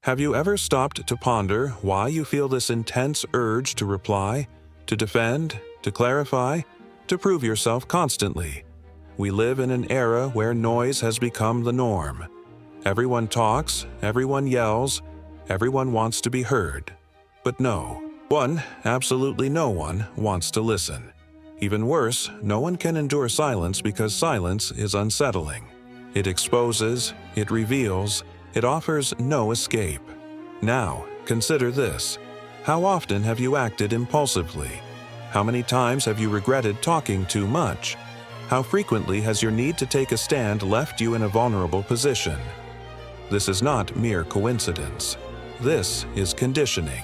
Have you ever stopped to ponder why you feel this intense urge to reply, to defend, to clarify, to prove yourself constantly? We live in an era where noise has become the norm. Everyone talks, everyone yells, everyone wants to be heard. But absolutely no one wants to listen. Even worse, no one can endure silence because silence is unsettling. It exposes, it reveals, it offers no escape. Now, consider this. How often have you acted impulsively? How many times have you regretted talking too much? How frequently has your need to take a stand left you in a vulnerable position? This is not mere coincidence. This is conditioning.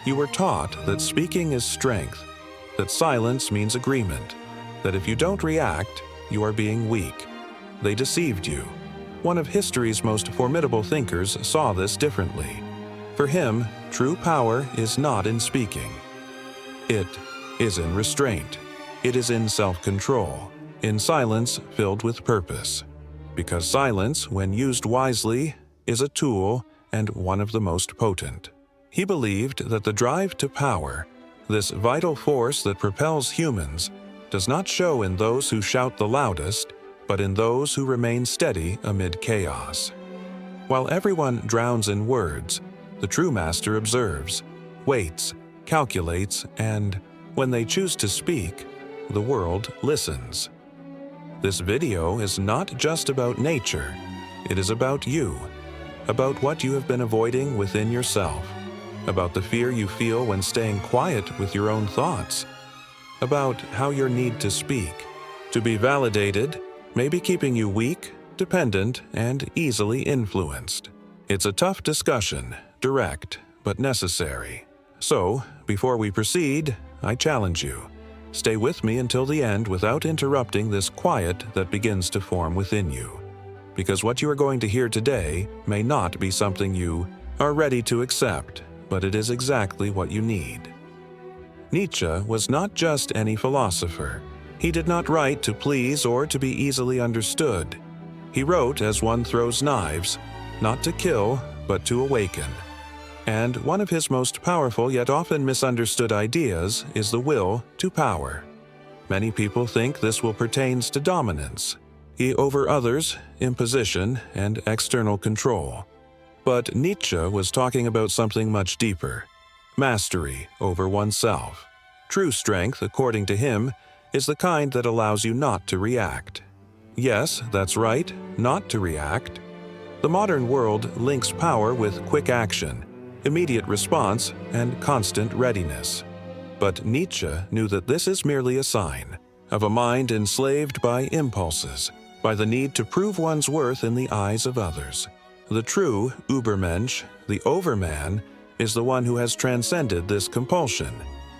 You were taught that speaking is strength, that silence means agreement, that if you don't react, you are being weak. They deceived you. One of history's most formidable thinkers saw this differently. For him, true power is not in speaking. It is in restraint. It is in self-control, in silence filled with purpose. Because silence, when used wisely, is a tool and one of the most potent. He believed that the drive to power, this vital force that propels humans, does not show in those who shout the loudest, but in those who remain steady amid chaos. While everyone drowns in words, the true master observes, waits, calculates, and, when they choose to speak, the world listens. This video is not just about nature, it is about you, about what you have been avoiding within yourself, about the fear you feel when staying quiet with your own thoughts, about how your need to speak, to be validated, may be keeping you weak, dependent, and easily influenced. It's a tough discussion, direct, but necessary. So, before we proceed, I challenge you. Stay with me until the end without interrupting this quiet that begins to form within you. Because what you are going to hear today may not be something you are ready to accept, but it is exactly what you need. Nietzsche was not just any philosopher. He did not write to please or to be easily understood. He wrote as one throws knives, not to kill, but to awaken. And one of his most powerful yet often misunderstood ideas is the will to power. Many people think this will pertains to dominance, over others, imposition, and external control. But Nietzsche was talking about something much deeper: mastery over oneself. True strength, according to him, is the kind that allows you not to react. Yes, that's right, not to react. The modern world links power with quick action, immediate response, and constant readiness. But Nietzsche knew that this is merely a sign of a mind enslaved by impulses, by the need to prove one's worth in the eyes of others. The true Übermensch, the overman, is the one who has transcended this compulsion.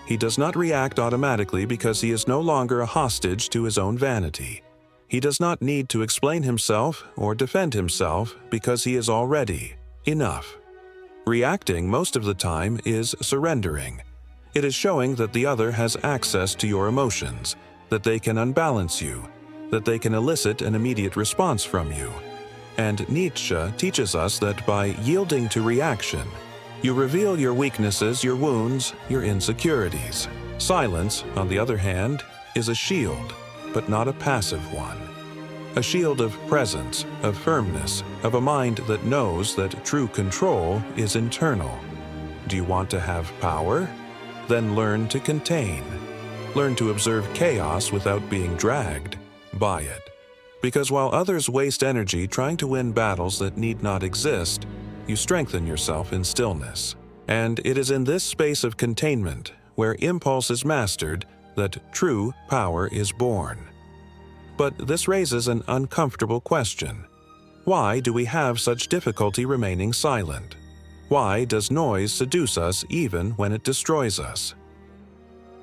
He does not react automatically because he is no longer a hostage to his own vanity. He does not need to explain himself or defend himself because he is already enough. Reacting most of the time is surrendering. It is showing that the other has access to your emotions, that they can unbalance you, that they can elicit an immediate response from you. And Nietzsche teaches us that by yielding to reaction, you reveal your weaknesses, your wounds, your insecurities. Silence, on the other hand, is a shield, but not a passive one. A shield of presence, of firmness, of a mind that knows that true control is internal. Do you want to have power? Then learn to contain. Learn to observe chaos without being dragged by it. Because while others waste energy trying to win battles that need not exist, you strengthen yourself in stillness. And it is in this space of containment, where impulse is mastered, that true power is born. But this raises an uncomfortable question. Why do we have such difficulty remaining silent? Why does noise seduce us even when it destroys us?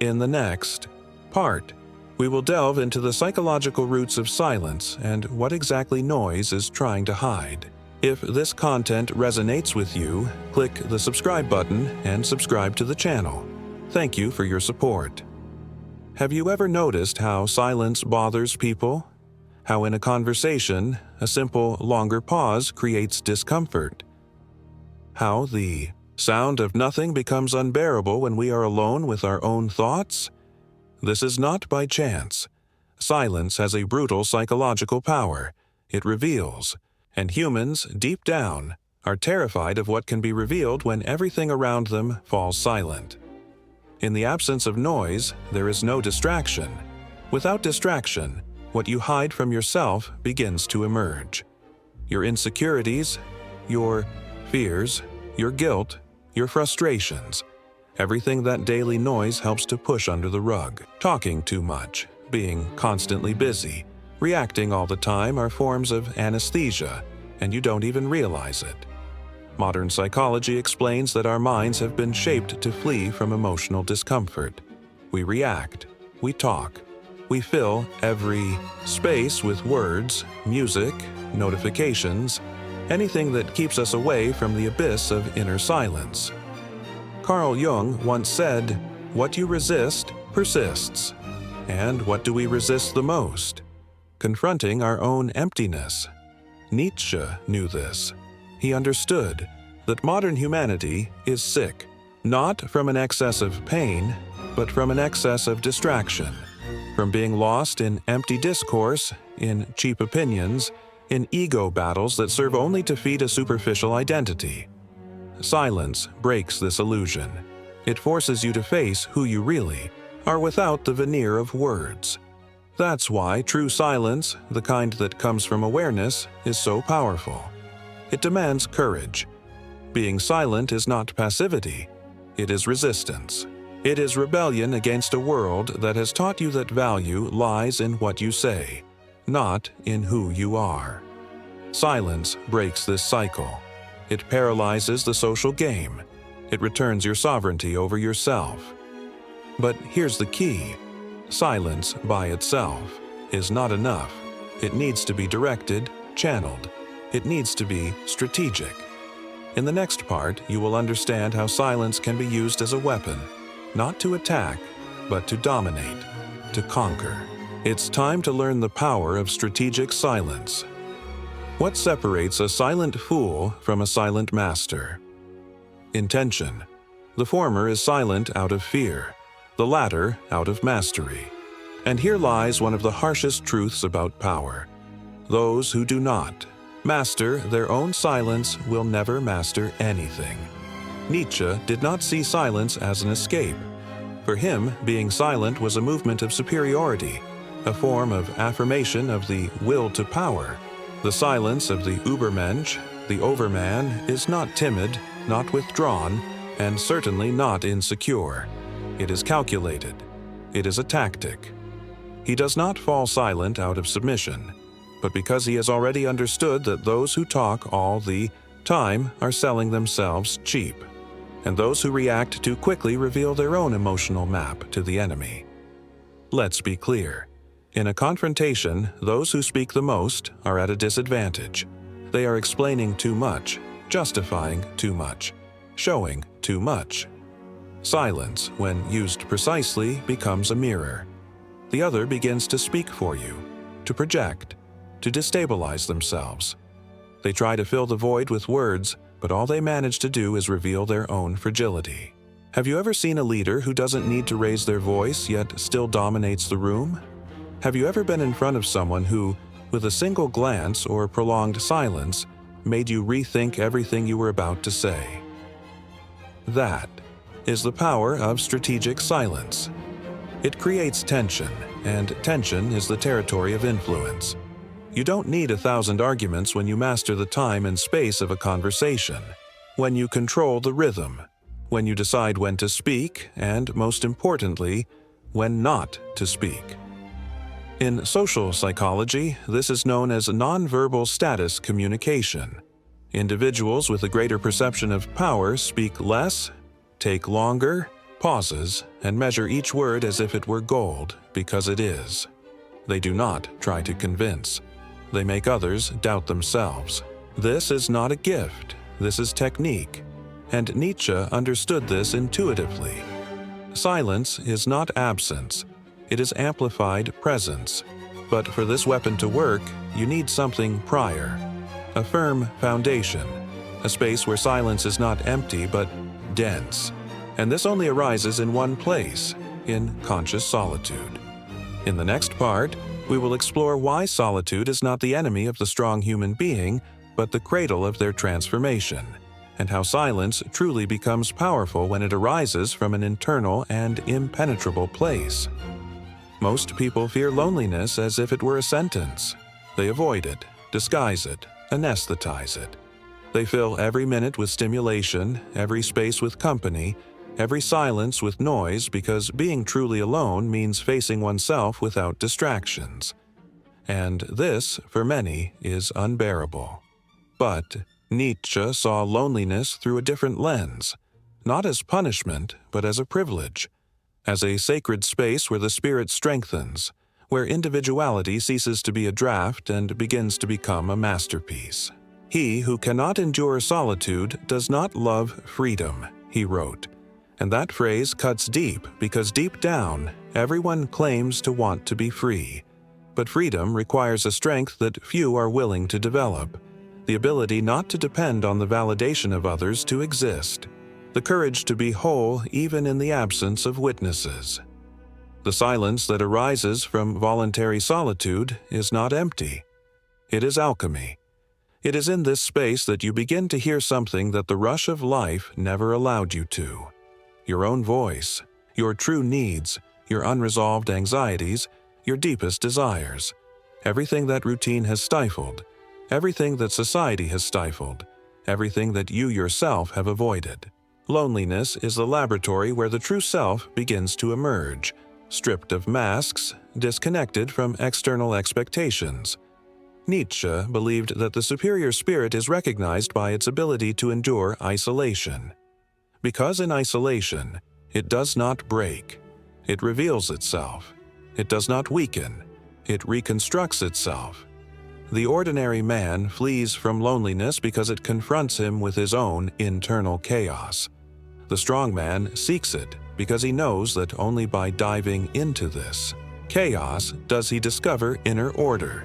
In the next part, we will delve into the psychological roots of silence and what exactly noise is trying to hide. If this content resonates with you, click the subscribe button and subscribe to the channel. Thank you for your support. Have you ever noticed how silence bothers people? How in a conversation, a simple, longer pause creates discomfort? How the sound of nothing becomes unbearable when we are alone with our own thoughts? This is not by chance. Silence has a brutal psychological power. It reveals, and humans, deep down, are terrified of what can be revealed when everything around them falls silent. In the absence of noise, there is no distraction. Without distraction, what you hide from yourself begins to emerge. Your insecurities, your fears, your guilt, your frustrations, everything that daily noise helps to push under the rug. Talking too much, being constantly busy, reacting all the time are forms of anesthesia, and you don't even realize it. Modern psychology explains that our minds have been shaped to flee from emotional discomfort. We react, we talk, we fill every space with words, music, notifications, anything that keeps us away from the abyss of inner silence. Carl Jung once said, "What you resist persists." And what do we resist the most? Confronting our own emptiness. Nietzsche knew this. He understood that modern humanity is sick, not from an excess of pain, but from an excess of distraction, from being lost in empty discourse, in cheap opinions, in ego battles that serve only to feed a superficial identity. Silence breaks this illusion. It forces you to face who you really are without the veneer of words. That's why true silence, the kind that comes from awareness, is so powerful. It demands courage. Being silent is not passivity. It is resistance. It is rebellion against a world that has taught you that value lies in what you say, not in who you are. Silence breaks this cycle. It paralyzes the social game. It returns your sovereignty over yourself. But here's the key. Silence by itself is not enough. It needs to be directed, channeled. It needs to be strategic. In the next part, you will understand how silence can be used as a weapon, not to attack, but to dominate, to conquer. It's time to learn the power of strategic silence. What separates a silent fool from a silent master? Intention. The former is silent out of fear, the latter out of mastery. And here lies one of the harshest truths about power. Those who do not master their own silence will never master anything. Nietzsche did not see silence as an escape. For him, being silent was a movement of superiority, a form of affirmation of the will to power. The silence of the Übermensch, the overman, is not timid, not withdrawn, and certainly not insecure. It is calculated. It is a tactic. He does not fall silent out of submission, but because he has already understood that those who talk all the time are selling themselves cheap, and those who react too quickly reveal their own emotional map to the enemy. Let's be clear. In a confrontation, those who speak the most are at a disadvantage. They are explaining too much, justifying too much, showing too much. Silence, when used precisely, becomes a mirror. The other begins to speak for you, to project, to destabilize themselves. They try to fill the void with words, but all they manage to do is reveal their own fragility. Have you ever seen a leader who doesn't need to raise their voice yet still dominates the room? Have you ever been in front of someone who, with a single glance or prolonged silence, made you rethink everything you were about to say? That is the power of strategic silence. It creates tension, and tension is the territory of influence. You don't need 1,000 arguments when you master the time and space of a conversation, when you control the rhythm, when you decide when to speak, and, most importantly, when not to speak. In social psychology, this is known as nonverbal status communication. Individuals with a greater perception of power speak less, take longer, pauses, and measure each word as if it were gold, because it is. They do not try to convince. They make others doubt themselves. This is not a gift. This is technique. And Nietzsche understood this intuitively. Silence is not absence. It is amplified presence. But for this weapon to work, you need something prior. A firm foundation. a space where silence is not empty but dense. And this only arises in one place, in conscious solitude. In the next part, we will explore why solitude is not the enemy of the strong human being, but the cradle of their transformation, and how silence truly becomes powerful when it arises from an internal and impenetrable place. Most people fear loneliness as if it were a sentence. They avoid it, disguise it, anesthetize it. They fill every minute with stimulation, every space with company, every silence with noise, because being truly alone means facing oneself without distractions. And this, for many, is unbearable. But Nietzsche saw loneliness through a different lens, not as punishment, but as a privilege, as a sacred space where the spirit strengthens, where individuality ceases to be a draft and begins to become a masterpiece. He who cannot endure solitude does not love freedom, he wrote. And that phrase cuts deep because deep down, everyone claims to want to be free. But freedom requires a strength that few are willing to develop, the ability not to depend on the validation of others to exist, the courage to be whole even in the absence of witnesses. The silence that arises from voluntary solitude is not empty. It is alchemy. It is in this space that you begin to hear something that the rush of life never allowed you to. Your own voice, your true needs, your unresolved anxieties, your deepest desires, everything that routine has stifled, everything that society has stifled, everything that you yourself have avoided. Loneliness is the laboratory where the true self begins to emerge, stripped of masks, disconnected from external expectations. Nietzsche believed that the superior spirit is recognized by its ability to endure isolation. Because in isolation, it does not break. It reveals itself. It does not weaken. It reconstructs itself. The ordinary man flees from loneliness because it confronts him with his own internal chaos. The strong man seeks it because he knows that only by diving into this chaos does he discover inner order.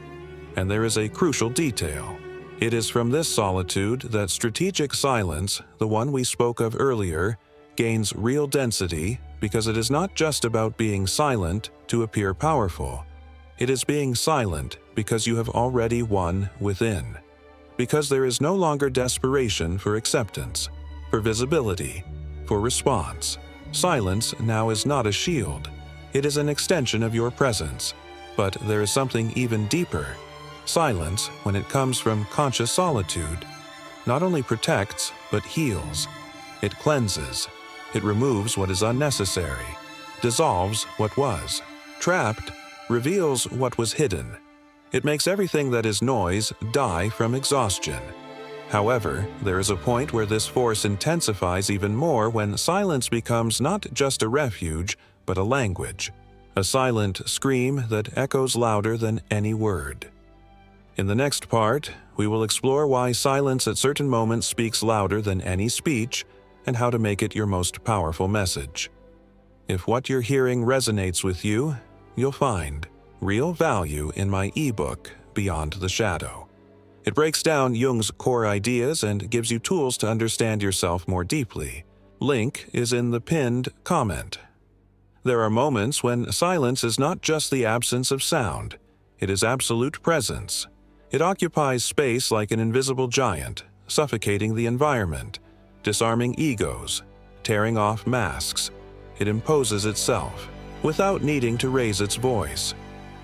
And there is a crucial detail. It is from this solitude that strategic silence, the one we spoke of earlier, gains real density because it is not just about being silent to appear powerful. It is being silent because you have already won within. Because there is no longer desperation for acceptance, for visibility, for response. Silence now is not a shield. It is an extension of your presence. But there is something even deeper. Silence, when it comes from conscious solitude, not only protects, but heals. It cleanses. It removes what is unnecessary, dissolves what was. Trapped, reveals what was hidden. It makes everything that is noise die from exhaustion. However, there is a point where this force intensifies even more when silence becomes not just a refuge, but a language. A silent scream that echoes louder than any word. In the next part, we will explore why silence at certain moments speaks louder than any speech and how to make it your most powerful message. If what you're hearing resonates with you, you'll find real value in my ebook, Beyond the Shadow. It breaks down Jung's core ideas and gives you tools to understand yourself more deeply. Link is in the pinned comment. There are moments when silence is not just the absence of sound, it is absolute presence. It occupies space like an invisible giant, suffocating the environment, disarming egos, tearing off masks. It imposes itself, without needing to raise its voice.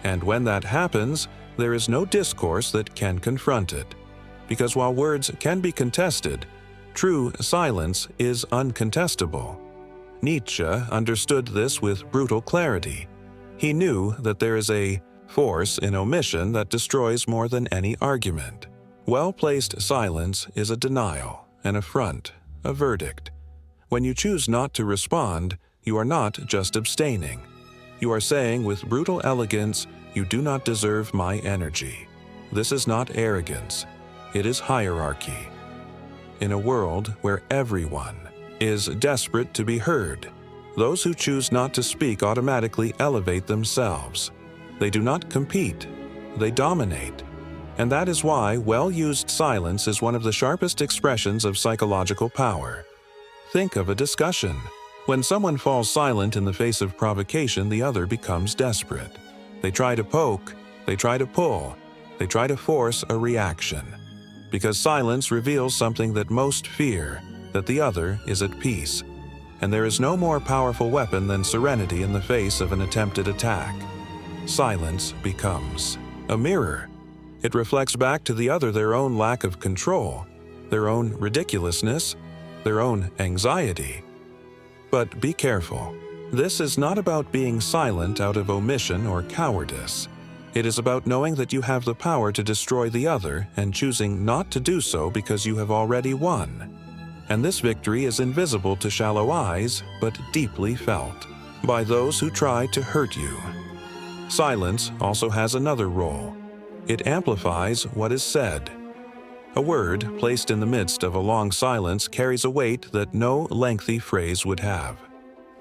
And when that happens, there is no discourse that can confront it. Because while words can be contested, true silence is uncontestable. Nietzsche understood this with brutal clarity. He knew that there is a force in omission that destroys more than any argument. Well-placed silence is a denial, an affront, a verdict. When you choose not to respond, you are not just abstaining. You are saying with brutal elegance, "You do not deserve my energy." This is not arrogance. It is hierarchy. In a world where everyone is desperate to be heard, those who choose not to speak automatically elevate themselves. They do not compete. They dominate. And that is why well-used silence is one of the sharpest expressions of psychological power. Think of a discussion. When someone falls silent in the face of provocation, the other becomes desperate. They try to poke, they try to pull, they try to force a reaction. Because silence reveals something that most fear, that the other is at peace. And there is no more powerful weapon than serenity in the face of an attempted attack. Silence becomes a mirror. It reflects back to the other their own lack of control, their own ridiculousness, their own anxiety. But be careful. This is not about being silent out of omission or cowardice. It is about knowing that you have the power to destroy the other and choosing not to do so because you have already won. And this victory is invisible to shallow eyes, but deeply felt by those who try to hurt you. Silence also has another role. It amplifies what is said. A word placed in the midst of a long silence carries a weight that no lengthy phrase would have.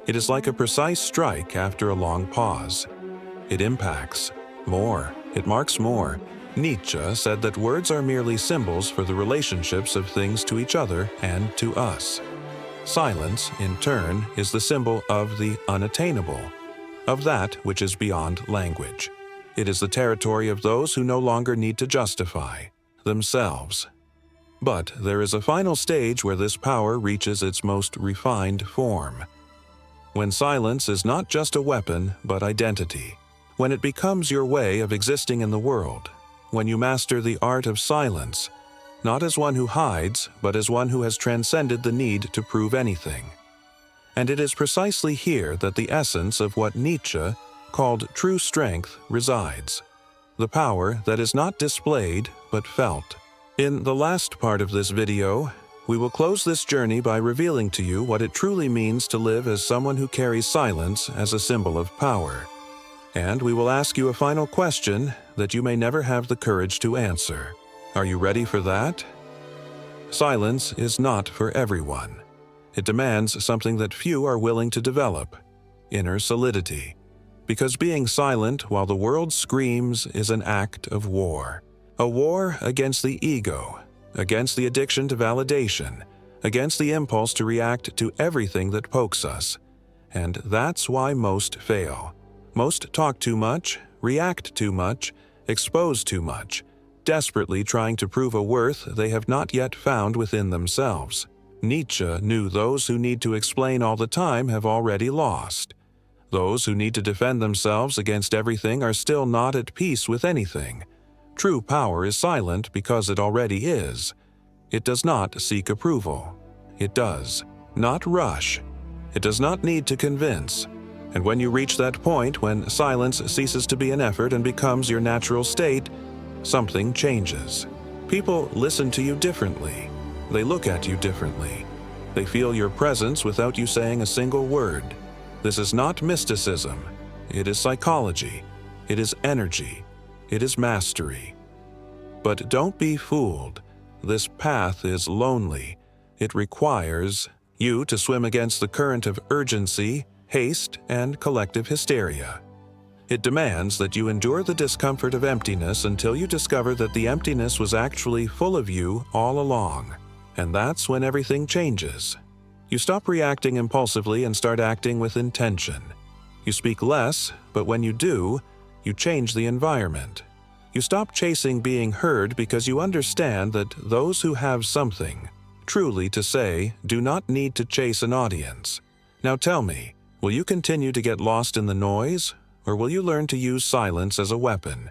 It is like a precise strike after a long pause. It impacts more. It marks more. Nietzsche said that words are merely symbols for the relationships of things to each other and to us. Silence, in turn, is the symbol of the unattainable, of that which is beyond language. It is the territory of those who no longer need to justify themselves. But there is a final stage where this power reaches its most refined form. When silence is not just a weapon, but identity. When it becomes your way of existing in the world. When you master the art of silence, not as one who hides, but as one who has transcended the need to prove anything. And it is precisely here that the essence of what Nietzsche called true strength resides. The power that is not displayed, but felt. In the last part of this video, we will close this journey by revealing to you what it truly means to live as someone who carries silence as a symbol of power. And we will ask you a final question that you may never have the courage to answer. Are you ready for that? Silence is not for everyone. It demands something that few are willing to develop: inner solidity. Because being silent while the world screams is an act of war. A war against the ego, against the addiction to validation, against the impulse to react to everything that pokes us. And that's why most fail. Most talk too much, react too much, expose too much, desperately trying to prove a worth they have not yet found within themselves. Nietzsche knew those who need to explain all the time have already lost. Those who need to defend themselves against everything are still not at peace with anything. True power is silent because it already is. It does not seek approval. It does not rush. It does not need to convince. And when you reach that point when silence ceases to be an effort and becomes your natural state, something changes. People listen to you differently. They look at you differently. They feel your presence without you saying a single word. This is not mysticism. It is psychology. It is energy. It is mastery. But don't be fooled. This path is lonely. It requires you to swim against the current of urgency, haste, and collective hysteria. It demands that you endure the discomfort of emptiness until you discover that the emptiness was actually full of you all along. And that's when everything changes. You stop reacting impulsively and start acting with intention. You speak less, but when you do, you change the environment. You stop chasing being heard because you understand that those who have something truly to say do not need to chase an audience. Now tell me, will you continue to get lost in the noise, or will you learn to use silence as a weapon?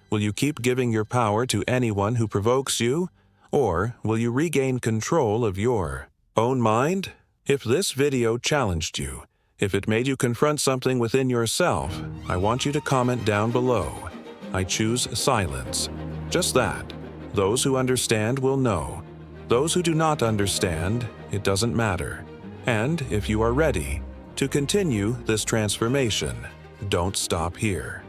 Will you keep giving your power to anyone who provokes you, or will you regain control of your own mind? If this video challenged you, if it made you confront something within yourself, I want you to comment down below. I choose silence. Just that. Those who understand will know. Those who do not understand, it doesn't matter. And if you are ready to continue this transformation, don't stop here.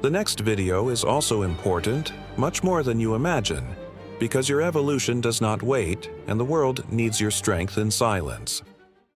The next video is also important, much more than you imagine, because your evolution does not wait, and the world needs your strength in silence.